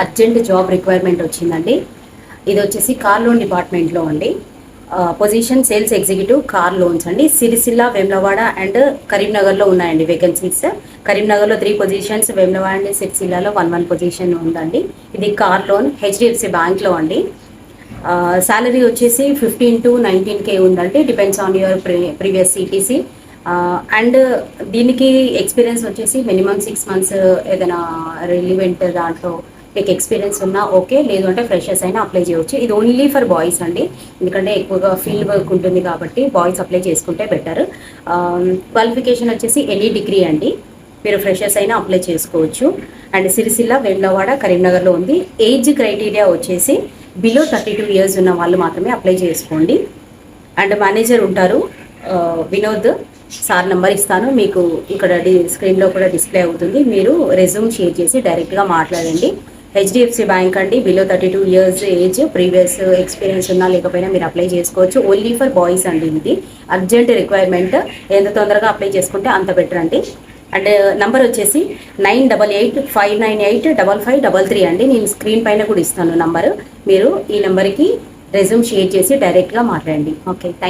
Urgent job requirement వచ్చిందండి. ఇది వచ్చేసి కార్ లోన్ డిపార్ట్మెంట్లో అండి. Position sales executive car loans అండి. సిరిసిల్ల, వేములవాడ అండ్ కరీంనగర్లో ఉన్నాయండి వేకెన్సీస్. కరీంనగర్లో 3 పొజిషన్స్, వేములవాడ అండ్ సిరిసిల్లలో 1 పొజిషన్ ఉందండి. ఇది కార్ లోన్ హెచ్డిఎఫ్సి బ్యాంక్లో అండి. శాలరీ వచ్చేసి 15 to 19K ఉందండి. Depends on your previous CTC. And దీనికి ఎక్స్పీరియన్స్ వచ్చేసి మినిమం 6 months ఏదైనా రిలివెంట్ దాంట్లో మీకు ఎక్స్పీరియన్స్ ఉన్నా ఓకే, లేదు అంటే ఫ్రెషర్స్ అయినా అప్లై చేయవచ్చు. ఇది ఓన్లీ ఫర్ బాయ్స్ అండి, ఎందుకంటే ఎక్కువగా ఫీల్డ్ వర్క్ ఉంటుంది కాబట్టి బాయ్స్ అప్లై చేసుకుంటే బెటర్. క్వాలిఫికేషన్ వచ్చేసి ఎనీ డిగ్రీ అండి, మీరు ఫ్రెషర్స్ అయినా అప్లై చేసుకోవచ్చు. అండ్ సిరిసిల్ల, వేములవాడ, కరీంనగర్లో ఉంది. ఏజ్ క్రైటీరియా వచ్చేసి బిలో 32 years ఉన్న వాళ్ళు మాత్రమే అప్లై చేసుకోండి. అండ్ మేనేజర్ ఉంటారు వినోద్ సార్, నెంబర్ ఇస్తాను మీకు, ఇక్కడ స్క్రీన్లో కూడా డిస్ప్లే అవుతుంది. మీరు రెజ్యూమ్ షేర్ చేసి డైరెక్ట్గా మాట్లాడండి. హెచ్డిఎఫ్సి బ్యాంక్ అండి, below 32 years age, previous experience ఉన్నా లేకపోయినా మీరు అప్లై చేసుకోవచ్చు. ఓన్లీ ఫర్ బాయ్స్ అండి. ఇది అర్జెంట్ రిక్వైర్మెంట్, ఎంత తొందరగా అప్లై చేసుకుంటే అంత బెటర్ అండి. అండ్ నంబర్ వచ్చేసి 9885985533 అండి. నేను స్క్రీన్ పైన కూడా ఇస్తాను నంబరు. మీరు ఈ నెంబర్కి రెజ్యూమ్ షేర్ చేసి డైరెక్ట్గా మాట్లాడండి. Okay, thank you.